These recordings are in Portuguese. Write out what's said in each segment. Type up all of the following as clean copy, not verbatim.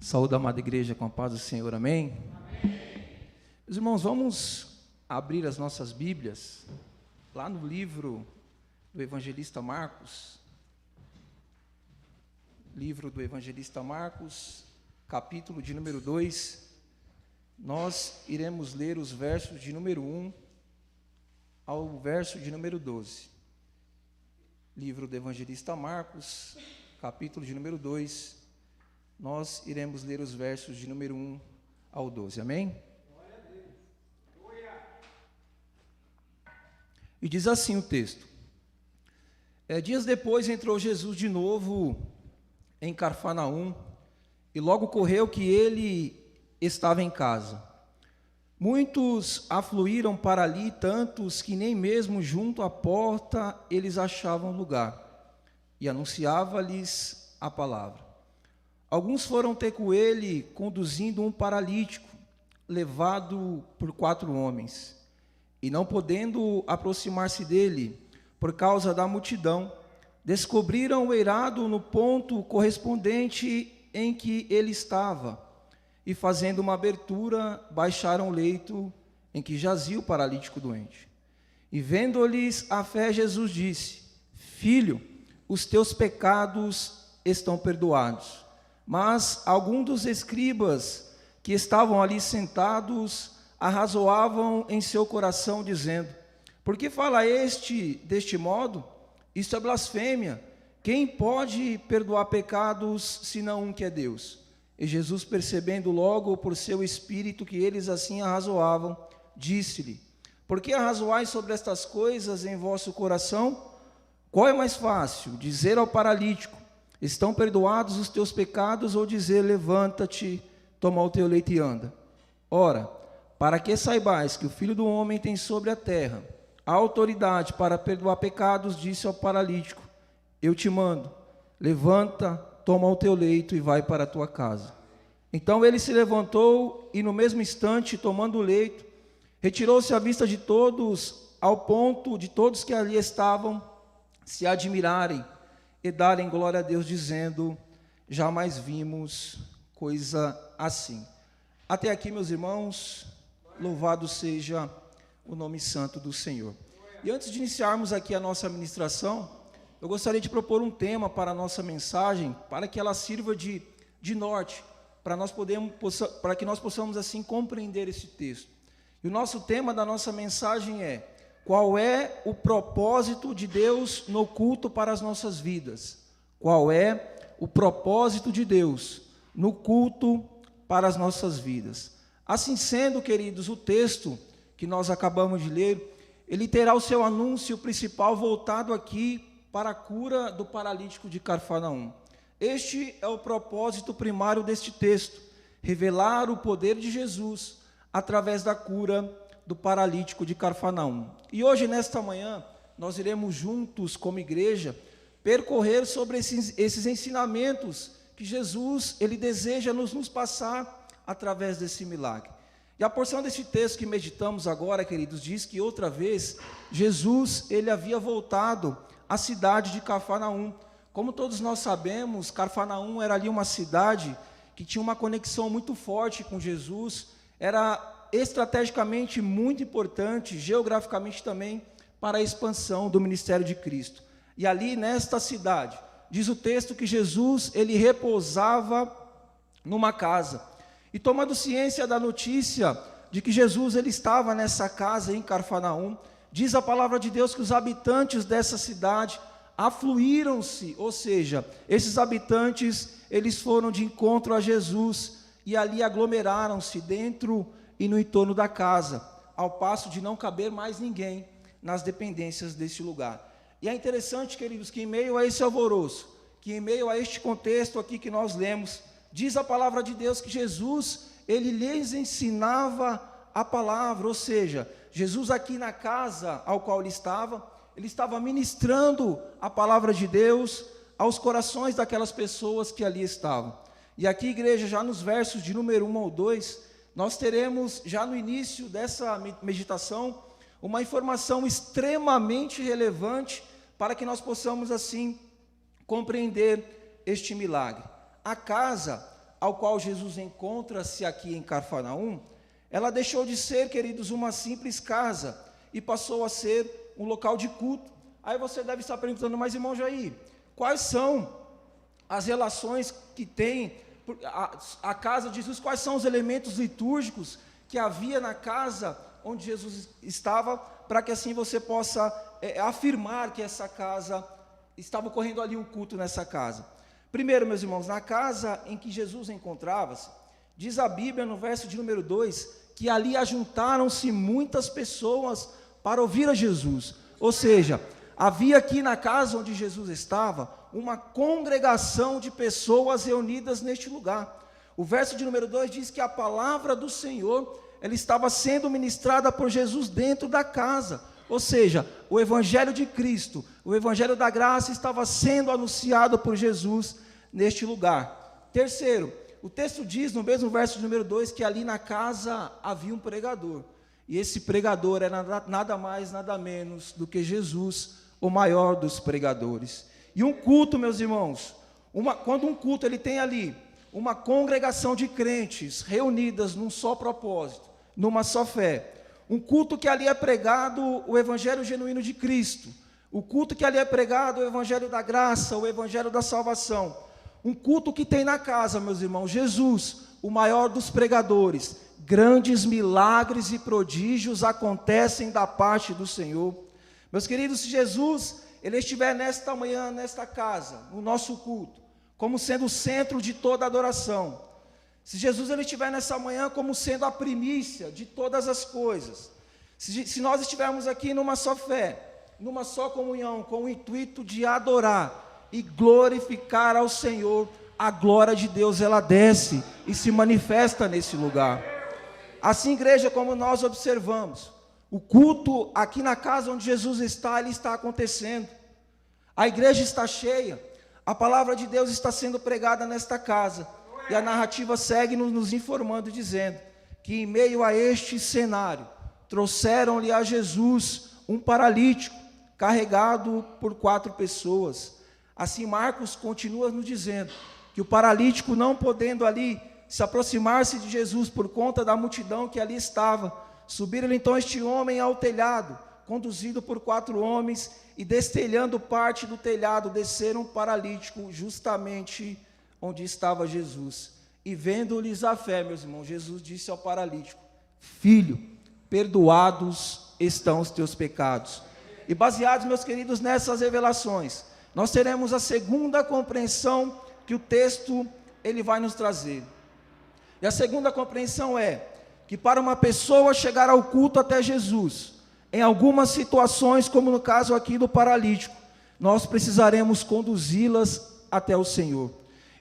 Saúde a amada igreja com a paz do Senhor, amém? Amém. Meus irmãos, vamos abrir as nossas Bíblias lá no livro do evangelista Marcos. Livro do evangelista Marcos, capítulo de número 2. Nós iremos ler os versos de número 1 ao verso de número 12. Livro do evangelista Marcos, capítulo de número 2. Nós iremos ler os versos de número 1 ao 12, amém? Glória a Deus. Glória. E diz assim o texto: dias depois entrou Jesus de novo em Cafarnaum, e logo ocorreu que ele estava em casa. Muitos afluíram para ali, tantos que nem mesmo junto à porta eles achavam lugar, e anunciava-lhes a palavra. Alguns foram ter com ele, conduzindo um paralítico, levado por 4 homens, e não podendo aproximar-se dele, por causa da multidão, descobriram o eirado no ponto correspondente em que ele estava, e fazendo uma abertura, baixaram o leito em que jazia o paralítico doente. E vendo-lhes a fé, Jesus disse: Filho, os teus pecados estão perdoados. Mas alguns dos escribas que estavam ali sentados arrazoavam em seu coração, dizendo: Por que fala este deste modo? Isto é blasfêmia. Quem pode perdoar pecados, senão um que é Deus? E Jesus, percebendo logo por seu espírito que eles assim arrazoavam, disse-lhe: Por que arrazoais sobre estas coisas em vosso coração? Qual é mais fácil, dizer ao paralítico: Estão perdoados os teus pecados, ou dizer: Levanta-te, toma o teu leito e anda? Ora, para que saibais que o Filho do Homem tem sobre a terra a autoridade para perdoar pecados, disse ao paralítico: Eu te mando, levanta, toma o teu leito e vai para a tua casa. Então ele se levantou e no mesmo instante, tomando o leito, retirou-se à vista de todos, ao ponto de todos que ali estavam se admirarem e darem glória a Deus, dizendo: Jamais vimos coisa assim. Até aqui, meus irmãos, louvado seja o nome santo do Senhor. E antes de iniciarmos aqui a nossa ministração, eu gostaria de propor um tema para a nossa mensagem, para que ela sirva de norte, para que nós possamos assim compreender esse texto. E o nosso tema da nossa mensagem é: qual é o propósito de Deus no culto para as nossas vidas? Qual é o propósito de Deus no culto para as nossas vidas? Assim sendo, queridos, o texto que nós acabamos de ler, ele terá o seu anúncio principal voltado aqui para a cura do paralítico de Cafarnaum. Este é o propósito primário deste texto: revelar o poder de Jesus através da cura do paralítico de Cafarnaum. E hoje, nesta manhã, nós iremos juntos, como igreja, percorrer sobre esses ensinamentos que Jesus ele deseja nos passar através desse milagre. E a porção desse texto que meditamos agora, queridos, diz que outra vez Jesus ele havia voltado à cidade de Cafarnaum. Como todos nós sabemos, Cafarnaum era ali uma cidade que tinha uma conexão muito forte com Jesus, era estrategicamente muito importante, geograficamente também, para a expansão do ministério de Cristo. E ali nesta cidade, diz o texto que Jesus ele repousava numa casa. E tomando ciência da notícia de que Jesus ele estava nessa casa em Cafarnaum, diz a palavra de Deus que os habitantes dessa cidade afluíram-se, ou seja, esses habitantes eles foram de encontro a Jesus e ali aglomeraram-se dentro e no entorno da casa, ao passo de não caber mais ninguém nas dependências desse lugar. E é interessante, queridos, que em meio a esse alvoroço, que em meio a este contexto aqui que nós lemos, diz a palavra de Deus que Jesus, ele lhes ensinava a palavra, ou seja, Jesus aqui na casa ao qual ele estava ministrando a palavra de Deus aos corações daquelas pessoas que ali estavam. E aqui, igreja, já nos versos de número 1 ao 2, nós teremos, já no início dessa meditação, uma informação extremamente relevante para que nós possamos, assim, compreender este milagre. A casa ao qual Jesus encontra-se aqui em Cafarnaum, ela deixou de ser, queridos, uma simples casa e passou a ser um local de culto. Aí você deve estar perguntando, mas irmão Jair, quais são as relações que tem a casa de Jesus, quais são os elementos litúrgicos que havia na casa onde Jesus estava, para que assim você possa afirmar que essa casa, estava ocorrendo ali um culto nessa casa. Primeiro, meus irmãos, na casa em que Jesus encontrava-se, diz a Bíblia no verso de número 2, que ali ajuntaram-se muitas pessoas para ouvir a Jesus. Ou seja, havia aqui na casa onde Jesus estava, uma congregação de pessoas reunidas neste lugar. O verso de número 2 diz que a palavra do Senhor, ela estava sendo ministrada por Jesus dentro da casa. Ou seja, o Evangelho de Cristo, o Evangelho da graça estava sendo anunciado por Jesus neste lugar. Terceiro, o texto diz no mesmo verso de número 2 que ali na casa havia um pregador. E esse pregador era nada mais, nada menos do que Jesus, o maior dos pregadores. E um culto, meus irmãos, quando um culto ele tem ali uma congregação de crentes reunidas num só propósito, numa só fé, um culto que ali é pregado o Evangelho genuíno de Cristo, o culto que ali é pregado o Evangelho da graça, o Evangelho da salvação, um culto que tem na casa, meus irmãos, Jesus, o maior dos pregadores, grandes milagres e prodígios acontecem da parte do Senhor. Meus queridos, se Jesus ele estiver nesta manhã, nesta casa, no nosso culto, como sendo o centro de toda adoração, se Jesus ele estiver nessa manhã como sendo a primícia de todas as coisas, se nós estivermos aqui numa só fé, numa só comunhão, com o intuito de adorar e glorificar ao Senhor, a glória de Deus ela desce e se manifesta nesse lugar. Assim, igreja, como nós observamos, o culto aqui na casa onde Jesus está, ele está acontecendo. A igreja está cheia, a palavra de Deus está sendo pregada nesta casa. E a narrativa segue nos informando, dizendo que em meio a este cenário, trouxeram-lhe a Jesus um paralítico, carregado por 4 pessoas. Assim Marcos continua nos dizendo que o paralítico, não podendo ali se aproximar-se de Jesus por conta da multidão que ali estava, subiram então este homem ao telhado, conduzido por 4 homens, e destelhando parte do telhado, desceram um paralítico justamente onde estava Jesus. E vendo-lhes a fé, meus irmãos, Jesus disse ao paralítico: filho, perdoados estão os teus pecados. E baseados, meus queridos, nessas revelações, nós teremos a segunda compreensão que o texto ele vai nos trazer. E a segunda compreensão é que para uma pessoa chegar ao culto até Jesus, em algumas situações, como no caso aqui do paralítico, nós precisaremos conduzi-las até o Senhor.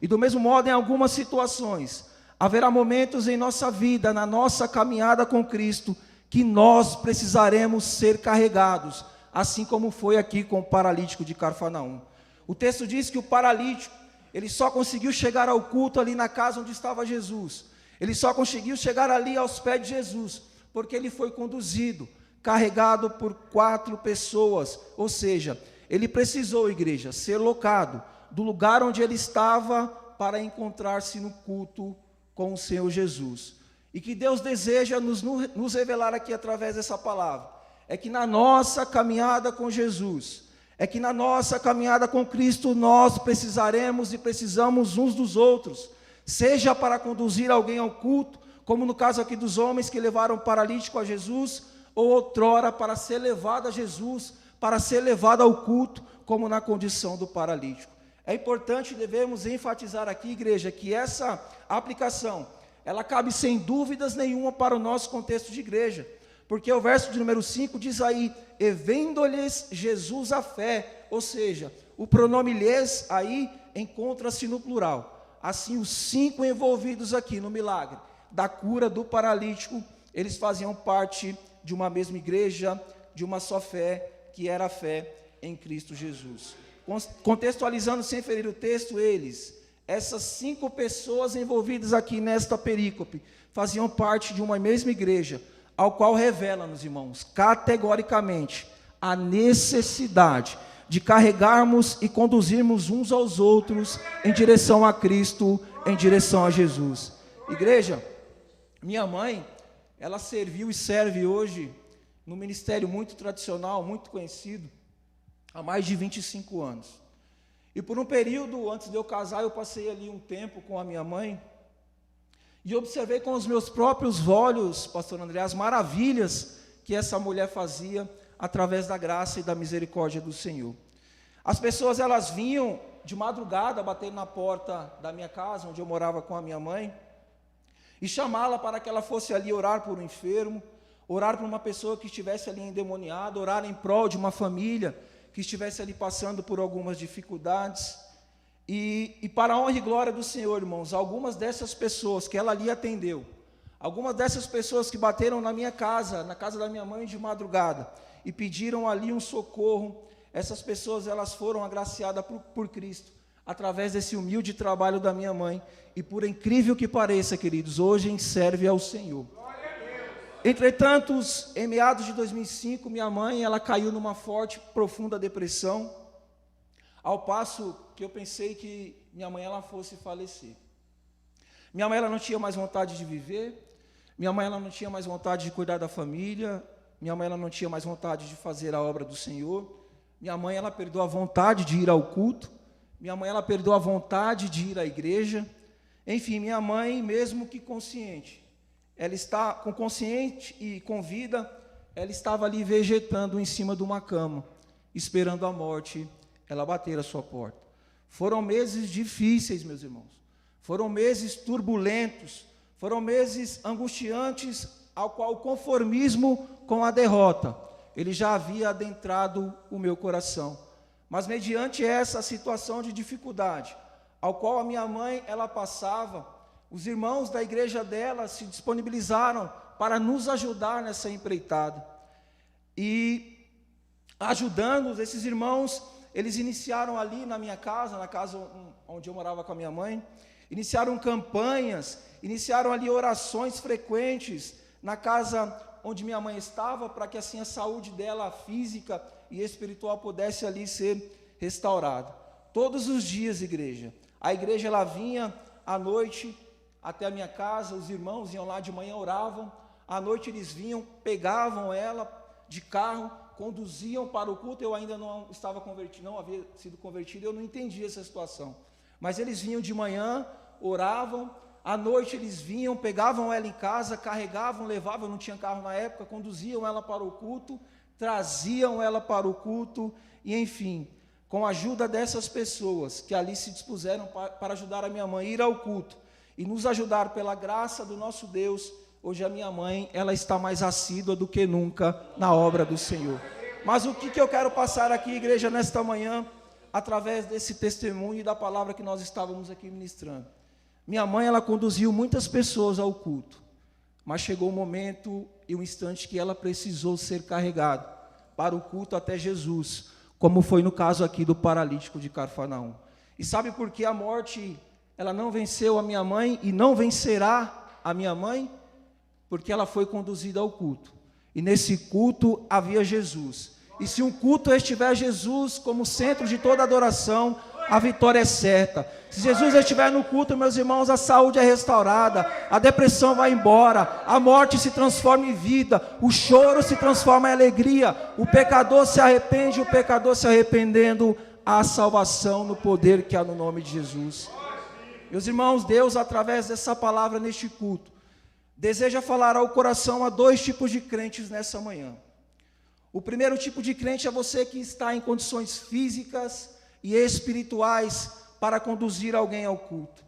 E do mesmo modo, em algumas situações, haverá momentos em nossa vida, na nossa caminhada com Cristo, que nós precisaremos ser carregados, assim como foi aqui com o paralítico de Cafarnaum. O texto diz que o paralítico, ele só conseguiu chegar ao culto ali na casa onde estava Jesus. Ele só conseguiu chegar ali aos pés de Jesus, porque ele foi conduzido, carregado por 4 pessoas. Ou seja, ele precisou, igreja, ser locado do lugar onde ele estava para encontrar-se no culto com o Senhor Jesus. E que Deus deseja nos revelar aqui através dessa palavra, é que na nossa caminhada com Jesus, é que na nossa caminhada com Cristo, nós precisaremos e precisamos uns dos outros, seja para conduzir alguém ao culto, como no caso aqui dos homens que levaram o paralítico a Jesus, ou outrora para ser levado a Jesus, para ser levado ao culto, como na condição do paralítico. É importante, devemos enfatizar aqui, igreja, que essa aplicação, ela cabe sem dúvidas nenhuma para o nosso contexto de igreja, porque o verso de número 5 diz aí: e vendo-lhes Jesus a fé, ou seja, o pronome lhes aí encontra-se no plural. Assim, os 5 envolvidos aqui no milagre da cura do paralítico, eles faziam parte de uma mesma igreja, de uma só fé, que era a fé em Cristo Jesus. Contextualizando sem ferir o texto, essas 5 pessoas envolvidas aqui nesta perícope, faziam parte de uma mesma igreja, ao qual revela-nos, irmãos, categoricamente, a necessidade de carregarmos e conduzirmos uns aos outros em direção a Cristo em direção a Jesus. Igreja, minha mãe, ela serviu e serve hoje no ministério muito tradicional, muito conhecido, há mais de 25 anos. E por um período, antes de eu casar, eu passei ali um tempo com a minha mãe, e observei com os meus próprios olhos, pastor André, as maravilhas que essa mulher fazia através da graça e da misericórdia do Senhor. As pessoas, elas vinham de madrugada, batendo na porta da minha casa, onde eu morava com a minha mãe, e chamá-la para que ela fosse ali orar por um enfermo, orar por uma pessoa que estivesse ali endemoniada, orar em prol de uma família que estivesse ali passando por algumas dificuldades. E para a honra e glória do Senhor, irmãos, algumas dessas pessoas que ela ali atendeu, algumas dessas pessoas que bateram na minha casa, na casa da minha mãe de madrugada, e pediram ali um socorro, essas pessoas, elas foram agraciadas por Cristo, através desse humilde trabalho da minha mãe, e por incrível que pareça, queridos, hoje serve ao Senhor. Entretanto, em meados de 2005, minha mãe, ela caiu numa forte, profunda depressão, ao passo que eu pensei que minha mãe, ela fosse falecer. Minha mãe, ela não tinha mais vontade de viver, minha mãe, ela não tinha mais vontade de cuidar da família, minha mãe, ela não tinha mais vontade de fazer a obra do Senhor, minha mãe, ela perdeu a vontade de ir ao culto, minha mãe, ela perdeu a vontade de ir à igreja, enfim, minha mãe, mesmo que consciente, ela está com consciente e com vida, ela estava ali vegetando em cima de uma cama, esperando a morte, ela bater a sua porta. Foram meses difíceis, meus irmãos, foram meses turbulentos, foram meses angustiantes, ao qual o conformismo com a derrota, ele já havia adentrado o meu coração. Mas mediante essa situação de dificuldade, ao qual a minha mãe, ela passava, os irmãos da igreja dela se disponibilizaram para nos ajudar nessa empreitada. E ajudando esses irmãos, eles iniciaram ali na minha casa, na casa onde eu morava com a minha mãe, iniciaram campanhas, iniciaram ali orações frequentes na casa onde minha mãe estava, para que assim a saúde dela, física e espiritual, pudesse ali ser restaurada. Todos os dias, igreja, a igreja ela vinha à noite até a minha casa, os irmãos iam lá de manhã, oravam, à noite eles vinham, pegavam ela de carro, conduziam para o culto. Eu ainda não estava convertido, não havia sido convertido, eu não entendia essa situação, mas eles vinham de manhã, oravam, à noite eles vinham, pegavam ela em casa, carregavam, levavam, não tinha carro na época, conduziam ela para o culto, traziam ela para o culto, e enfim, com a ajuda dessas pessoas, que ali se dispuseram para ajudar a minha mãe a ir ao culto, e nos ajudar pela graça do nosso Deus, hoje a minha mãe, ela está mais assídua do que nunca na obra do Senhor. Mas o que eu quero passar aqui, igreja, nesta manhã, através desse testemunho e da palavra que nós estávamos aqui ministrando. Minha mãe, ela conduziu muitas pessoas ao culto, mas chegou o momento e o instante que ela precisou ser carregada para o culto até Jesus, como foi no caso aqui do paralítico de Cafarnaum. E sabe por que a morte, ela não venceu a minha mãe e não vencerá a minha mãe? Porque ela foi conduzida ao culto, e nesse culto havia Jesus, e se um culto estiver Jesus como centro de toda adoração, a vitória é certa. Se Jesus estiver no culto, meus irmãos, a saúde é restaurada, a depressão vai embora, a morte se transforma em vida, o choro se transforma em alegria, o pecador se arrepende, o pecador se arrependendo, há salvação no poder que há no nome de Jesus. Meus irmãos, Deus, através dessa palavra neste culto, deseja falar ao coração a dois tipos de crentes nessa manhã. O primeiro tipo de crente é você que está em condições físicas e espirituais para conduzir alguém ao culto.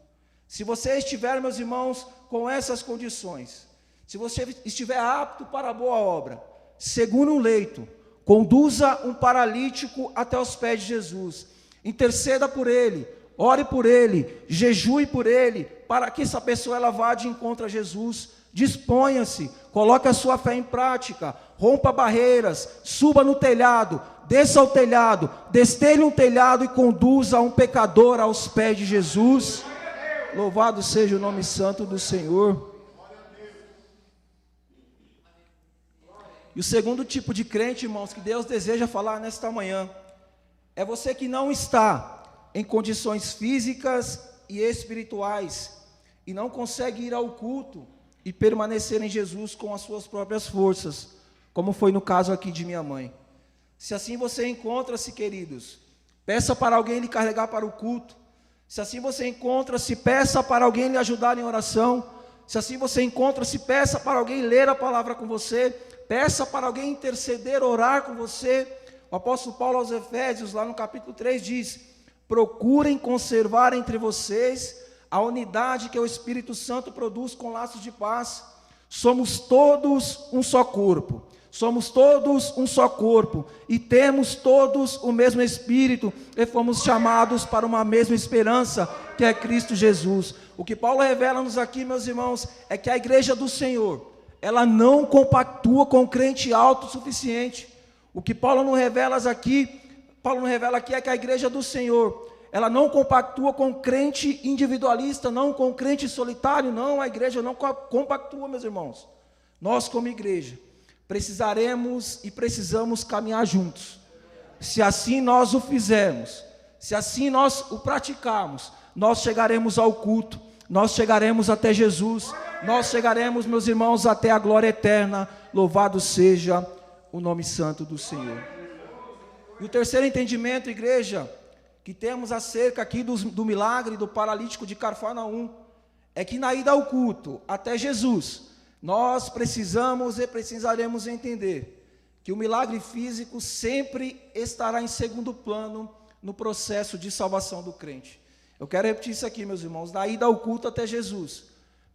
Se você estiver, meus irmãos, com essas condições, se você estiver apto para a boa obra, segure um leito, conduza um paralítico até os pés de Jesus, interceda por ele, ore por ele, jejue por ele, para que essa pessoa ela vá de encontro a Jesus. Disponha-se, coloque a sua fé em prática, rompa barreiras, suba no telhado, desça ao telhado, destelhe um telhado e conduza um pecador aos pés de Jesus. Louvado seja o nome santo do Senhor. E o segundo tipo de crente, irmãos, que Deus deseja falar nesta manhã, é você que não está em condições físicas e espirituais e não consegue ir ao culto e permanecer em Jesus com as suas próprias forças, como foi no caso aqui de minha mãe. Se assim você encontra-se, queridos, peça para alguém lhe carregar para o culto. Se assim você encontra-se, peça para alguém lhe ajudar em oração. Se assim você encontra-se, peça para alguém ler a palavra com você. Peça para alguém interceder, orar com você. O apóstolo Paulo aos Efésios, lá no capítulo 3, diz: procurem conservar entre vocês a unidade que o Espírito Santo produz com laços de paz. Somos todos um só corpo. Somos todos um só corpo e temos todos o mesmo Espírito e fomos chamados para uma mesma esperança, que é Cristo Jesus. O que Paulo revela-nos aqui, meus irmãos, é que a igreja do Senhor, ela não compactua com o crente autossuficiente. O que Paulo não revela aqui é que a igreja do Senhor, ela não compactua com o crente individualista, não com o crente solitário, não, a igreja não compactua, meus irmãos. Nós, como igreja, precisaremos e precisamos caminhar juntos. Se assim nós o fizermos, se assim nós o praticarmos, nós chegaremos ao culto, nós chegaremos até Jesus, nós chegaremos, meus irmãos, até a glória eterna. Louvado seja o nome santo do Senhor. E o terceiro entendimento, igreja, que temos acerca aqui do milagre do paralítico de Cafarnaum, é que na ida ao culto até Jesus, nós precisamos e precisaremos entender que o milagre físico sempre estará em segundo plano no processo de salvação do crente. Eu quero repetir isso aqui, meus irmãos, da ida ao culto até Jesus,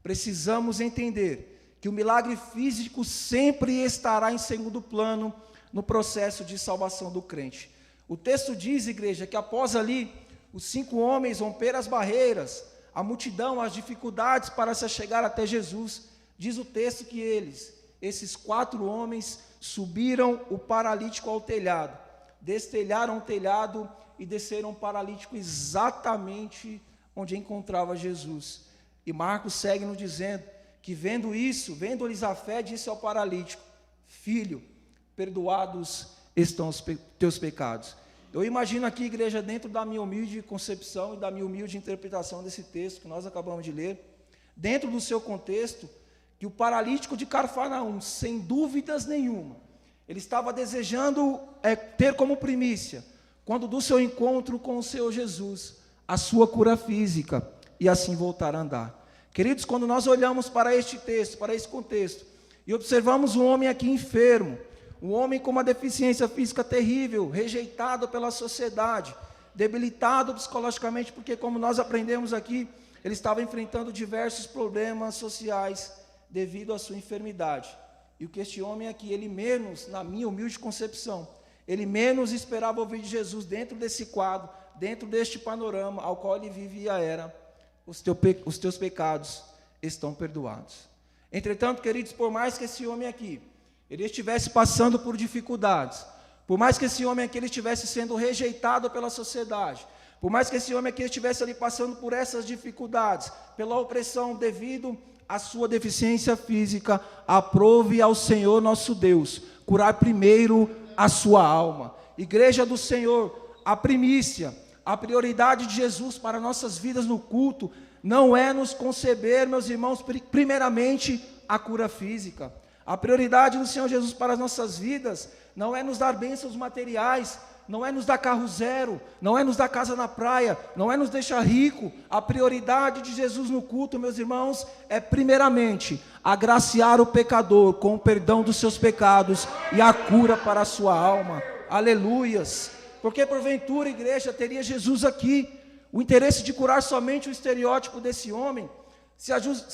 precisamos entender que o milagre físico sempre estará em segundo plano no processo de salvação do crente. O texto diz, igreja, que após ali, os 5 homens romperam as barreiras, a multidão, as dificuldades para se chegar até Jesus. Diz o texto que esses 4 homens, subiram o paralítico ao telhado, destelharam o telhado e desceram o paralítico exatamente onde encontrava Jesus. E Marcos segue nos dizendo que vendo isso, vendo-lhes a fé, disse ao paralítico: filho, perdoados estão os teus pecados. Eu imagino aqui, igreja, dentro da minha humilde concepção e da minha humilde interpretação desse texto que nós acabamos de ler, dentro do seu contexto, que o paralítico de Cafarnaum, sem dúvidas nenhuma, ele estava desejando ter como primícia, quando do seu encontro com o Senhor Jesus, a sua cura física, e assim voltar a andar. Queridos, quando nós olhamos para este texto, para esse contexto, e observamos um homem aqui enfermo, um homem com uma deficiência física terrível, rejeitado pela sociedade, debilitado psicologicamente, porque como nós aprendemos aqui, ele estava enfrentando diversos problemas sociais, devido à sua enfermidade. E o que este homem aqui, ele menos, na minha humilde concepção, ele menos esperava ouvir de Jesus dentro desse quadro, dentro deste panorama ao qual ele vivia era: os teus pecados estão perdoados. Entretanto, queridos, por mais que esse homem aqui, ele estivesse passando por dificuldades, por mais que esse homem aqui ele estivesse sendo rejeitado pela sociedade, por mais que esse homem aqui estivesse ali passando por essas dificuldades, pela opressão devido a sua deficiência física, aprove ao Senhor nosso Deus curar primeiro a sua alma. Igreja do Senhor, a primícia, a prioridade de Jesus para nossas vidas no culto, não é nos conceber, meus irmãos, primeiramente a cura física. A prioridade do Senhor Jesus para as nossas vidas não é nos dar bênçãos materiais, não é nos dar carro zero, não é nos dar casa na praia, não é nos deixar rico. A prioridade de Jesus no culto, meus irmãos, é primeiramente agraciar o pecador com o perdão dos seus pecados e a cura para a sua alma. Aleluias! Porque porventura, igreja, teria Jesus aqui o interesse de curar somente o estereótipo desse homem? Se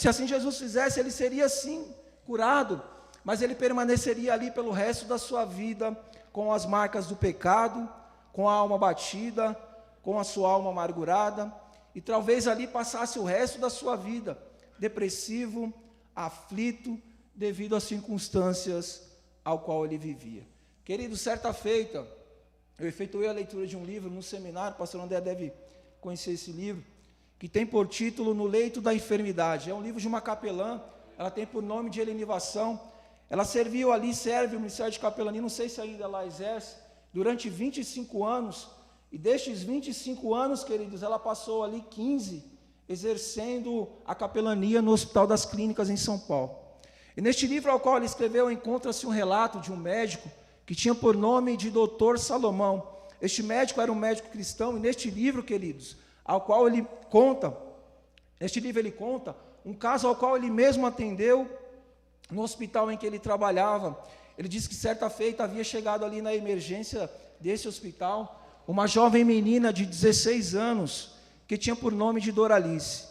assim Jesus fizesse, ele seria sim curado, mas ele permaneceria ali pelo resto da sua vida, com as marcas do pecado, com a alma batida, com a sua alma amargurada, e talvez ali passasse o resto da sua vida depressivo, aflito, devido às circunstâncias ao qual ele vivia. Querido, certa feita, eu efetuei a leitura de um livro no seminário, o pastor André deve conhecer esse livro, que tem por título No Leito da Enfermidade. É um livro de uma capelã, ela tem por nome de Helenivação. Ela serve o Ministério de Capelania, não sei se ainda ela exerce, durante 25 anos, e destes 25 anos, queridos, ela passou ali 15 exercendo a capelania no Hospital das Clínicas em São Paulo. E neste livro ao qual ele escreveu, encontra-se um relato de um médico que tinha por nome de Dr. Salomão. Este médico era um médico cristão, e neste livro, queridos, ao qual ele conta um caso ao qual ele mesmo atendeu no hospital em que ele trabalhava. Ele diz que certa feita havia chegado ali na emergência desse hospital uma jovem menina de 16 anos, que tinha por nome de Doralice.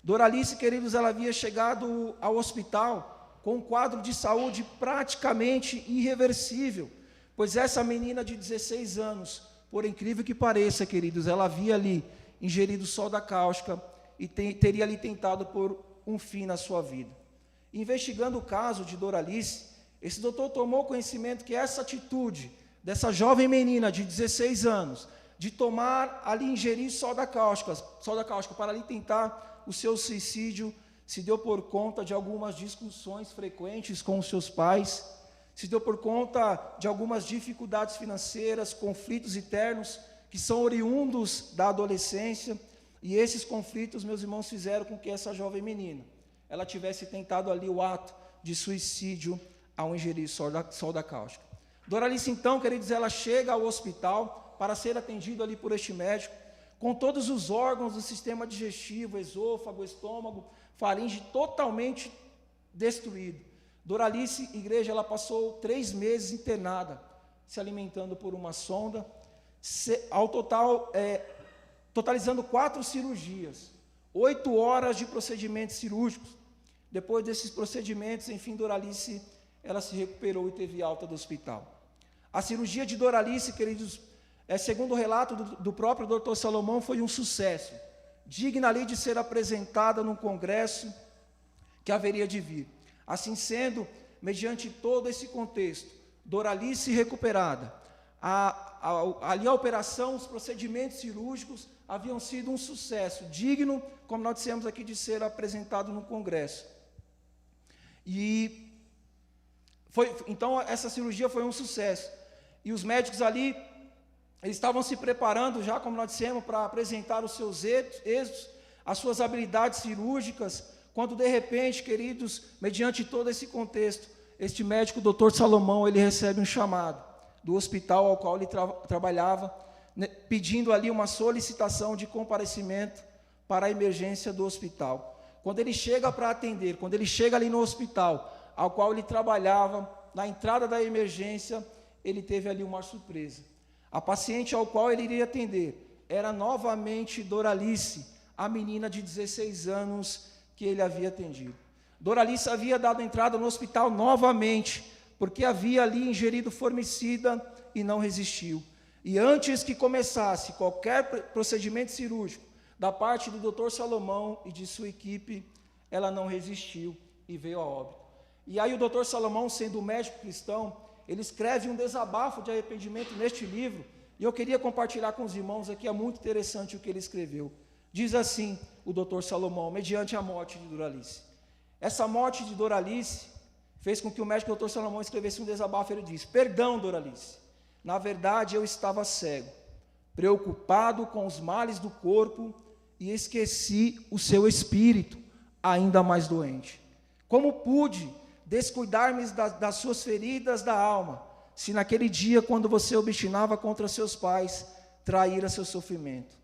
Doralice, queridos, ela havia chegado ao hospital com um quadro de saúde praticamente irreversível, pois essa menina de 16 anos, por incrível que pareça, queridos, ela havia ali ingerido soda cáustica e teria ali tentado pôr um fim na sua vida. Investigando o caso de Doralice, esse doutor tomou conhecimento que essa atitude dessa jovem menina de 16 anos, de tomar ali, ingerir soda cáustica para ali tentar o seu suicídio, se deu por conta de algumas discussões frequentes com os seus pais, se deu por conta de algumas dificuldades financeiras, conflitos internos que são oriundos da adolescência, e esses conflitos, meus irmãos, fizeram com que essa jovem menina, ela tivesse tentado ali o ato de suicídio ao ingerir soda cáustica. Doralice, então, queridos, ela chega ao hospital para ser atendida ali por este médico, com todos os órgãos do sistema digestivo, esôfago, estômago, faringe totalmente destruído. Doralice, igreja, ela passou 3 meses internada, se alimentando por uma sonda, ao total, totalizando 4 cirurgias, 8 horas de procedimentos cirúrgicos. Depois desses procedimentos, enfim, Doralice, ela se recuperou e teve alta do hospital. A cirurgia de Doralice, queridos, segundo o relato do próprio Dr. Salomão, foi um sucesso, digna ali de ser apresentada num congresso que haveria de vir. Assim sendo, mediante todo esse contexto, Doralice recuperada, ali a operação, os procedimentos cirúrgicos haviam sido um sucesso, digno, como nós dissemos aqui, de ser apresentado no congresso. Então, essa cirurgia foi um sucesso. E os médicos ali, eles estavam se preparando já, como nós dissemos, para apresentar os seus êxitos, as suas habilidades cirúrgicas, quando de repente, queridos, mediante todo esse contexto, este médico, o Dr. Salomão, ele recebe um chamado do hospital ao qual ele trabalhava, né, pedindo ali uma solicitação de comparecimento para a emergência do hospital. Quando ele chega para atender, quando ele chega ali no hospital, ao qual ele trabalhava, na entrada da emergência, ele teve ali uma surpresa. A paciente ao qual ele iria atender era novamente Doralice, a menina de 16 anos que ele havia atendido. Doralice havia dado entrada no hospital novamente, porque havia ali ingerido formicida e não resistiu. E antes que começasse qualquer procedimento cirúrgico, da parte do Dr. Salomão e de sua equipe, ela não resistiu e veio a óbito. E aí o Dr. Salomão, sendo um médico cristão, ele escreve um desabafo de arrependimento neste livro, e eu queria compartilhar com os irmãos aqui, é muito interessante o que ele escreveu. Diz assim o Dr. Salomão, mediante a morte de Doralice. Essa morte de Doralice fez com que o médico Dr. Salomão escrevesse um desabafo. Ele diz: perdão, Doralice, na verdade eu estava cego, preocupado com os males do corpo, e esqueci o seu espírito, ainda mais doente. Como pude descuidar-me das suas feridas da alma, se naquele dia, quando você obstinava contra seus pais, traíra seu sofrimento?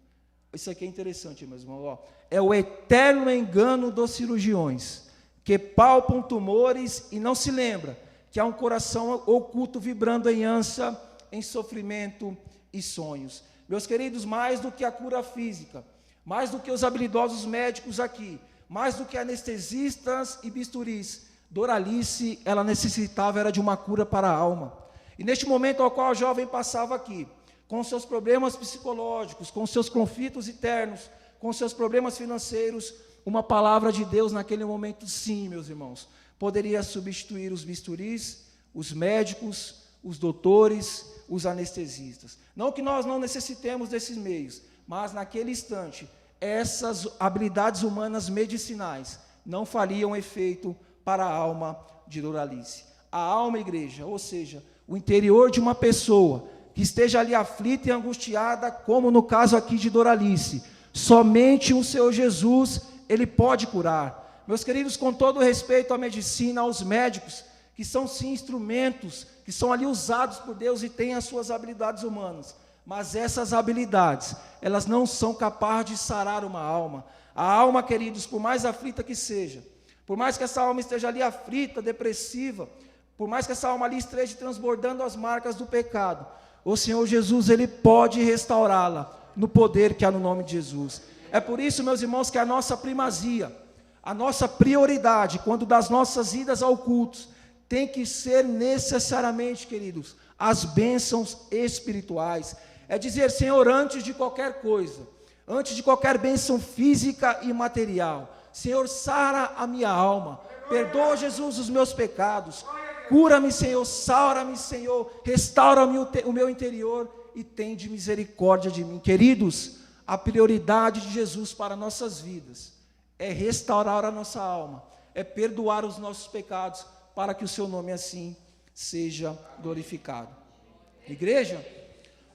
Isso aqui é interessante, meus irmãos. É o eterno engano dos cirurgiões, que palpam tumores e não se lembra que há um coração oculto vibrando em ânsia, em sofrimento e sonhos. Meus queridos, mais do que a cura física, mais do que os habilidosos médicos aqui, mais do que anestesistas e bisturis, Doralice, ela necessitava era de uma cura para a alma. E neste momento ao qual a jovem passava aqui, com seus problemas psicológicos, com seus conflitos internos, com seus problemas financeiros, uma palavra de Deus naquele momento, sim, meus irmãos, poderia substituir os bisturis, os médicos, os doutores, os anestesistas. Não que nós não necessitemos desses meios, mas naquele instante, essas habilidades humanas medicinais não fariam efeito para a alma de Doralice. A alma, igreja, ou seja, o interior de uma pessoa que esteja ali aflita e angustiada, como no caso aqui de Doralice, Somente o Senhor Jesus, Ele pode curar. Meus queridos, com todo respeito à medicina, aos médicos, que são sim instrumentos, que são ali usados por Deus e têm as suas habilidades humanas, mas essas habilidades, elas não são capazes de sarar uma alma. A alma, queridos, por mais aflita que seja, por mais que essa alma esteja ali aflita, depressiva, por mais que essa alma ali esteja transbordando as marcas do pecado, o Senhor Jesus, Ele pode restaurá-la no poder que há no nome de Jesus. É por isso, meus irmãos, que a nossa primazia, a nossa prioridade, quando das nossas idas ao culto, tem que ser necessariamente, queridos, as bênçãos espirituais. É dizer, Senhor, antes de qualquer coisa, antes de qualquer bênção física e material, Senhor, sara a minha alma, perdoa, Jesus, os meus pecados, cura-me, Senhor, sara-me, Senhor, restaura-me o meu interior e tende misericórdia de mim. Queridos, a prioridade de Jesus para nossas vidas é restaurar a nossa alma, é perdoar os nossos pecados, para que o seu nome assim seja glorificado. Igreja,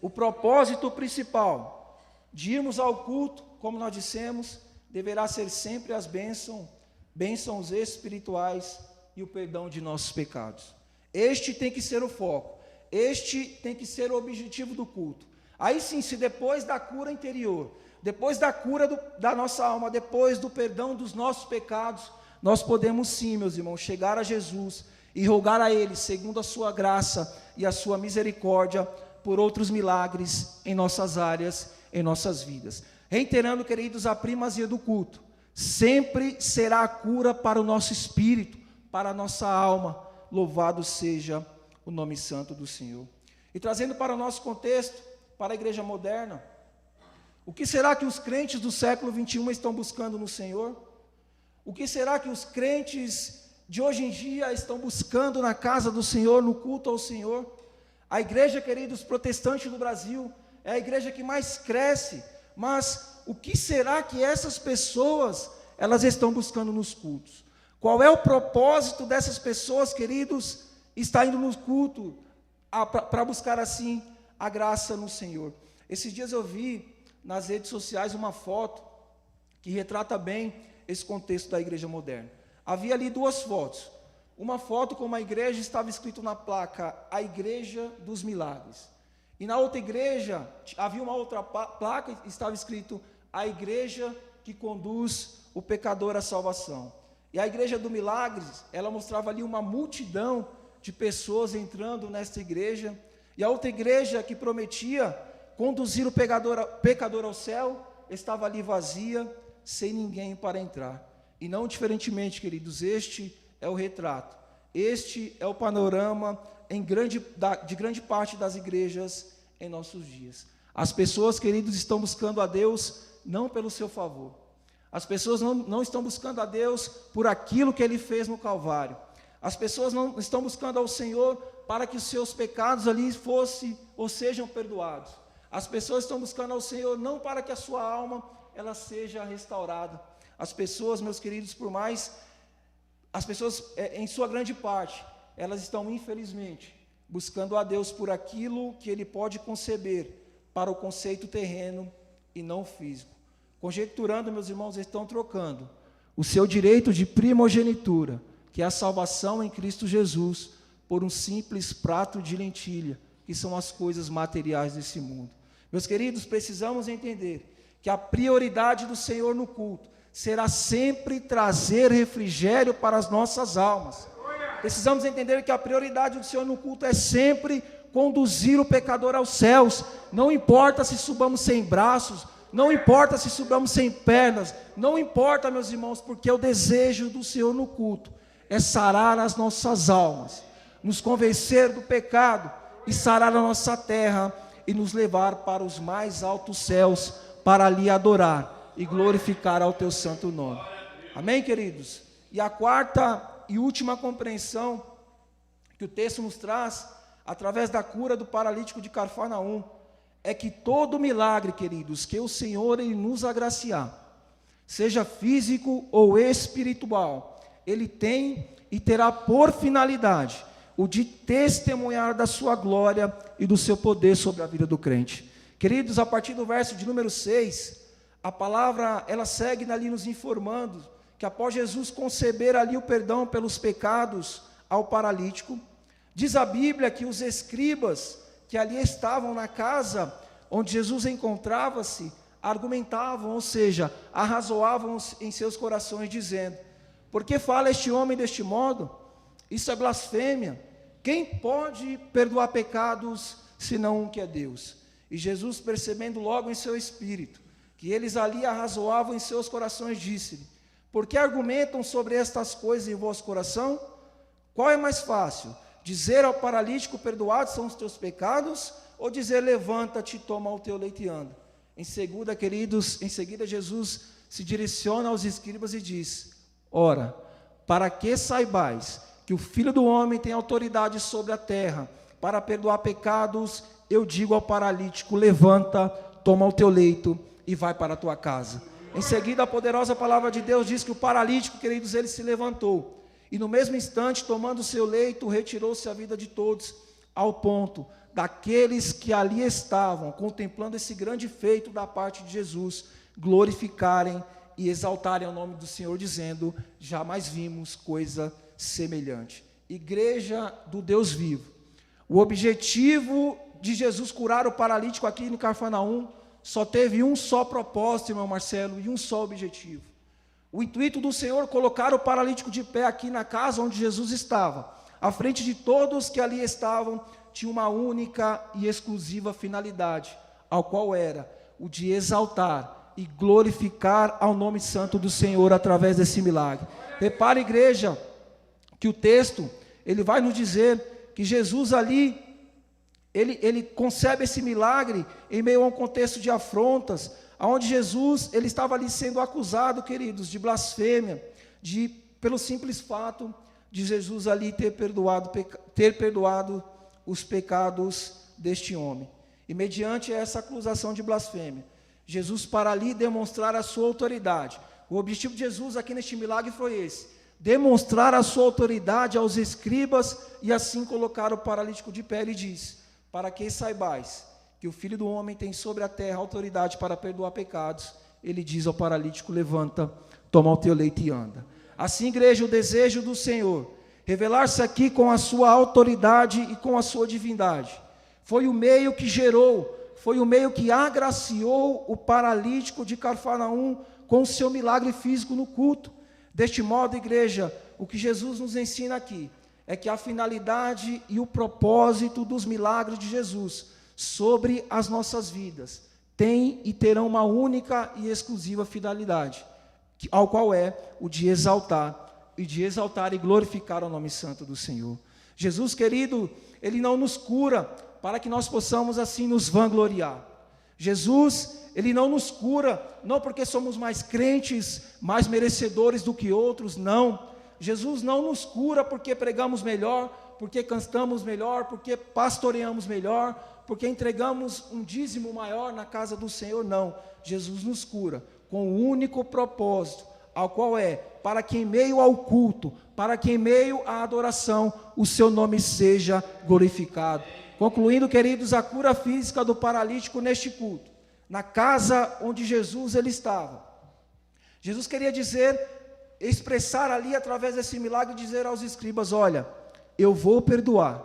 o propósito principal de irmos ao culto, como nós dissemos, deverá ser sempre as bênçãos espirituais e o perdão de nossos pecados. Este tem que ser o foco, este tem que ser o objetivo do culto. Aí sim, se depois da cura interior, depois da cura da nossa alma, depois do perdão dos nossos pecados, nós podemos sim, meus irmãos, chegar a Jesus e rogar a Ele, segundo a sua graça e a sua misericórdia, por outros milagres em nossas áreas, em nossas vidas. Reiterando, queridos, a primazia do culto sempre será a cura para o nosso espírito, para a nossa alma. Louvado seja o nome santo do Senhor. E trazendo para o nosso contexto, para a igreja moderna, o que será que os crentes do século 21 estão buscando no Senhor? O que será que os crentes de hoje em dia estão buscando na casa do Senhor, no culto ao Senhor? A igreja, queridos, protestante do Brasil, é a igreja que mais cresce, mas o que será que essas pessoas, elas estão buscando nos cultos? Qual é o propósito dessas pessoas, queridos, estar indo no culto para buscar assim a graça no Senhor? Esses dias eu vi nas redes sociais uma foto que retrata bem esse contexto da igreja moderna. Havia ali duas fotos. Uma foto com uma igreja, estava escrito na placa, a Igreja dos Milagres. E na outra igreja, havia uma outra placa, estava escrito, a igreja que conduz o pecador à salvação. E a Igreja dos Milagres, ela mostrava ali uma multidão de pessoas entrando nesta igreja. E a outra igreja que prometia conduzir o pecador ao céu, estava ali vazia, sem ninguém para entrar. E não diferentemente, queridos, este é o retrato, este é o panorama de grande parte das igrejas em nossos dias. As pessoas, queridos, estão buscando a Deus não pelo seu favor. As pessoas não estão buscando a Deus por aquilo que Ele fez no Calvário. As pessoas não estão buscando ao Senhor para que os seus pecados ali fossem ou sejam perdoados. As pessoas estão buscando ao Senhor não para que a sua alma ela seja restaurada. As pessoas, meus queridos, em sua grande parte, elas estão, infelizmente, buscando a Deus por aquilo que Ele pode conceber para o conceito terreno e não físico. Conjecturando, meus irmãos, estão trocando o seu direito de primogenitura, que é a salvação em Cristo Jesus, por um simples prato de lentilha, que são as coisas materiais desse mundo. Meus queridos, precisamos entender que a prioridade do Senhor no culto será sempre trazer refrigério para as nossas almas. Precisamos entender que a prioridade do Senhor no culto é sempre conduzir o pecador aos céus. Não importa se subamos sem braços, não importa se subamos sem pernas, não importa, meus irmãos, porque o desejo do Senhor no culto é sarar as nossas almas, nos convencer do pecado e sarar a nossa terra e nos levar para os mais altos céus, para ali adorar e glorificar ao teu santo nome. Amém, queridos? E a quarta e última compreensão que o texto nos traz, através da cura do paralítico de Cafarnaum, é que todo milagre, queridos, que o Senhor Ele nos agraciar, seja físico ou espiritual, Ele tem e terá por finalidade o de testemunhar da sua glória e do seu poder sobre a vida do crente. Queridos, a partir do verso de número 6, a palavra, ela segue ali nos informando que após Jesus conceber ali o perdão pelos pecados ao paralítico, diz a Bíblia que os escribas que ali estavam na casa onde Jesus encontrava-se, argumentavam, ou seja, arrazoavam em seus corações, dizendo: por que fala este homem deste modo? Isso é blasfêmia. Quem pode perdoar pecados, senão um que é Deus? E Jesus, percebendo logo em seu espírito, que eles ali arrazoavam em seus corações, disse-lhe: por que argumentam sobre estas coisas em vosso coração? Qual é mais fácil? Dizer ao paralítico: perdoados são os teus pecados? Ou dizer: levanta-te, toma o teu leito e anda? Em seguida, queridos, em seguida Jesus se direciona aos escribas e diz: ora, para que saibais que o Filho do Homem tem autoridade sobre a terra para perdoar pecados, eu digo ao paralítico: levanta, toma o teu leito e vai para a tua casa. Em seguida, a poderosa palavra de Deus diz que o paralítico, queridos, ele se levantou, e no mesmo instante, tomando o seu leito, retirou-se a vida de todos, ao ponto daqueles que ali estavam, contemplando esse grande feito da parte de Jesus, glorificarem e exaltarem o nome do Senhor, dizendo: jamais vimos coisa semelhante. Igreja do Deus vivo, o objetivo de Jesus curar o paralítico aqui em Cafarnaum só teve um só propósito, irmão Marcelo, e um só objetivo. O intuito do Senhor colocar o paralítico de pé aqui na casa onde Jesus estava, à frente de todos que ali estavam, tinha uma única e exclusiva finalidade, ao qual era o de exaltar e glorificar ao nome santo do Senhor através desse milagre. Repare, igreja, que o texto, ele vai nos dizer que Jesus ali, ele concebe esse milagre em meio a um contexto de afrontas, onde Jesus, ele estava ali sendo acusado, queridos, de blasfêmia, pelo simples fato de Jesus ali ter perdoado os pecados deste homem. E mediante essa acusação de blasfêmia, Jesus, para ali demonstrar a sua autoridade, o objetivo de Jesus aqui neste milagre foi esse: demonstrar a sua autoridade aos escribas, e assim colocar o paralítico de pé. Ele diz: para que saibais que o Filho do Homem tem sobre a terra autoridade para perdoar pecados, ele diz ao paralítico: levanta, toma o teu leito e anda. Assim, igreja, o desejo do Senhor, revelar-se aqui com a sua autoridade e com a sua divindade, foi o meio que gerou, foi o meio que agraciou o paralítico de Cafarnaum com o seu milagre físico no culto. Deste modo, igreja, o que Jesus nos ensina aqui é que a finalidade e o propósito dos milagres de Jesus sobre as nossas vidas tem e terão uma única e exclusiva finalidade, ao qual é o de exaltar e glorificar o nome santo do Senhor. Jesus, querido, ele não nos cura para que nós possamos assim nos vangloriar. Jesus, ele não nos cura, não porque somos mais crentes, mais merecedores do que outros, não. Jesus não nos cura porque pregamos melhor, porque cantamos melhor, porque pastoreamos melhor, porque entregamos um dízimo maior na casa do Senhor, não. Jesus nos cura com o único propósito, ao qual é para que em meio ao culto, para que em meio à adoração, o seu nome seja glorificado. Concluindo, queridos, a cura física do paralítico neste culto, na casa onde Jesus ele estava. Jesus queria expressar ali através desse milagre, dizer aos escribas: olha, eu vou perdoar,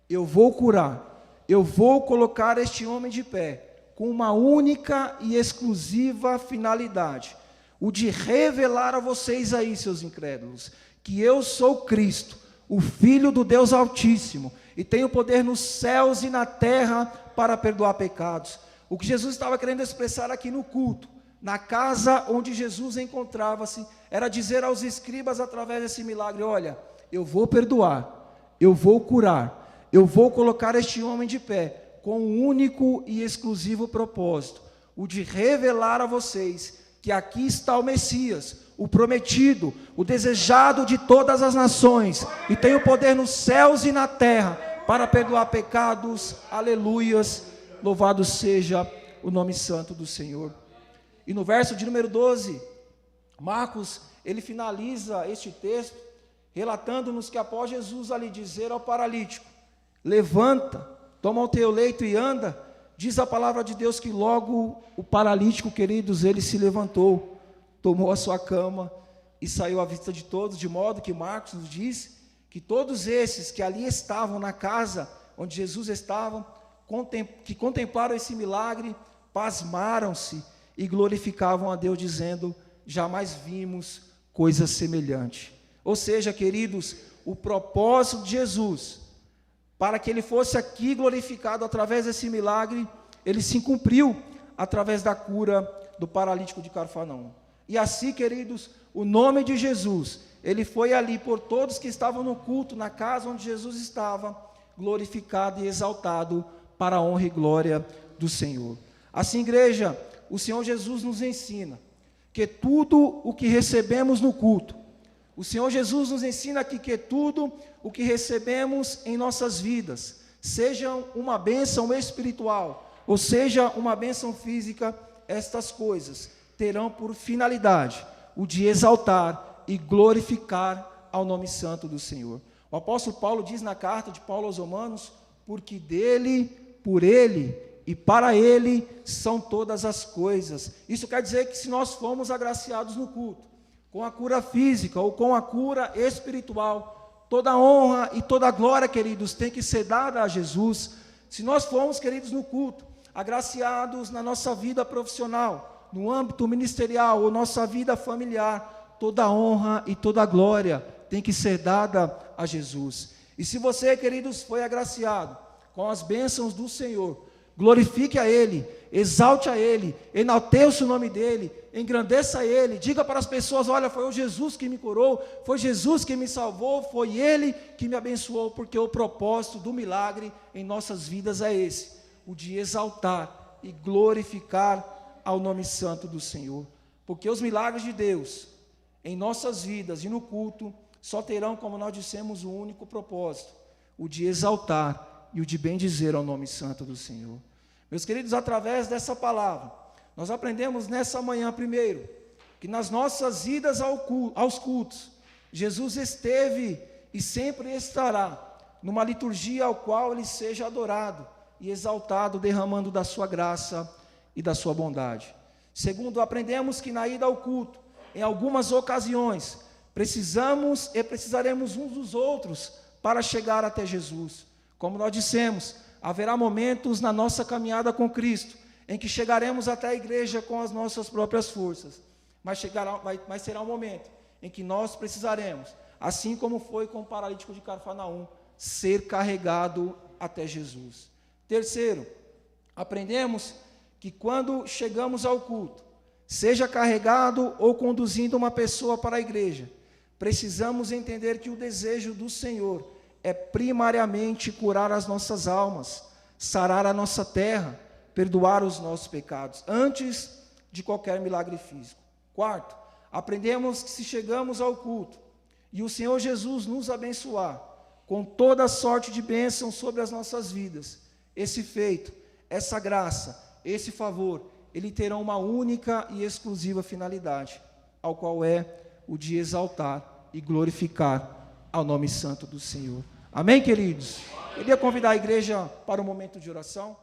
eu vou curar, eu vou colocar este homem de pé, com uma única e exclusiva finalidade, o de revelar a vocês aí, seus incrédulos, que eu sou Cristo, o Filho do Deus Altíssimo, e tenho poder nos céus e na terra para perdoar pecados. O que Jesus estava querendo expressar aqui no culto, na casa onde Jesus encontrava-se, era dizer aos escribas através desse milagre: olha, eu vou perdoar, eu vou curar, eu vou colocar este homem de pé, com um único e exclusivo propósito, o de revelar a vocês que aqui está o Messias, o prometido, o desejado de todas as nações, e tem o poder nos céus e na terra para perdoar pecados. Aleluias, louvado seja o nome santo do Senhor. E no verso de número 12, Marcos, ele finaliza este texto, relatando-nos que após Jesus ali dizer ao paralítico: levanta, toma o teu leito e anda, Diz a palavra de Deus que logo o paralítico, queridos, ele se levantou, tomou a sua cama e saiu à vista de todos, de modo que Marcos nos diz que todos esses que ali estavam na casa onde Jesus estava, que contemplaram esse milagre, pasmaram-se e glorificavam a Deus, dizendo: jamais vimos coisa semelhante. Ou seja, queridos, o propósito de Jesus, para que ele fosse aqui glorificado através desse milagre, ele se cumpriu através da cura do paralítico de Cafarnaum. E assim, queridos, o nome de Jesus, ele foi ali por todos que estavam no culto, na casa onde Jesus estava, glorificado e exaltado para a honra e glória do Senhor. Assim, igreja, o Senhor Jesus nos ensina que tudo o que recebemos no culto, o Senhor Jesus nos ensina aqui que tudo o que recebemos em nossas vidas, seja uma bênção espiritual, ou seja uma bênção física, estas coisas terão por finalidade o de exaltar e glorificar ao nome santo do Senhor. O apóstolo Paulo diz na carta de Paulo aos Romanos: porque dele, por ele e para ele são todas as coisas. Isso quer dizer que se nós formos agraciados no culto, com a cura física ou com a cura espiritual, toda honra e toda glória, queridos, tem que ser dada a Jesus. Se nós formos, queridos, no culto, agraciados na nossa vida profissional, no âmbito ministerial ou nossa vida familiar, toda honra e toda glória tem que ser dada a Jesus. E se você, queridos, foi agraciado com as bênçãos do Senhor, glorifique a Ele, exalte a Ele, enalteça o nome dEle, engrandeça Ele, diga para as pessoas: olha, foi o Jesus que me curou, foi Jesus que me salvou, foi Ele que me abençoou, porque o propósito do milagre em nossas vidas é esse, o de exaltar e glorificar ao nome santo do Senhor, porque os milagres de Deus em nossas vidas e no culto só terão, como nós dissemos, o único propósito, o de exaltar e o de bendizer ao nome santo do Senhor. Meus queridos, através dessa palavra, nós aprendemos nessa manhã, primeiro, que nas nossas idas aos cultos, Jesus esteve e sempre estará numa liturgia ao qual Ele seja adorado e exaltado, derramando da sua graça e da sua bondade. Segundo, aprendemos que na ida ao culto, em algumas ocasiões, precisamos e precisaremos uns dos outros para chegar até Jesus. Como nós dissemos, haverá momentos na nossa caminhada com Cristo, em que chegaremos até a igreja com as nossas próprias forças, mas será um momento em que nós precisaremos, assim como foi com o paralítico de Cafarnaum, ser carregado até Jesus. Terceiro, aprendemos que quando chegamos ao culto, seja carregado ou conduzindo uma pessoa para a igreja, precisamos entender que o desejo do Senhor é primariamente curar as nossas almas, sarar a nossa terra, perdoar os nossos pecados, antes de qualquer milagre físico. Quarto, aprendemos que se chegamos ao culto e o Senhor Jesus nos abençoar com toda sorte de bênção sobre as nossas vidas, esse feito, essa graça, esse favor, ele terá uma única e exclusiva finalidade, ao qual é o de exaltar e glorificar ao nome santo do Senhor. Amém, queridos? Queria convidar a igreja para um momento de oração.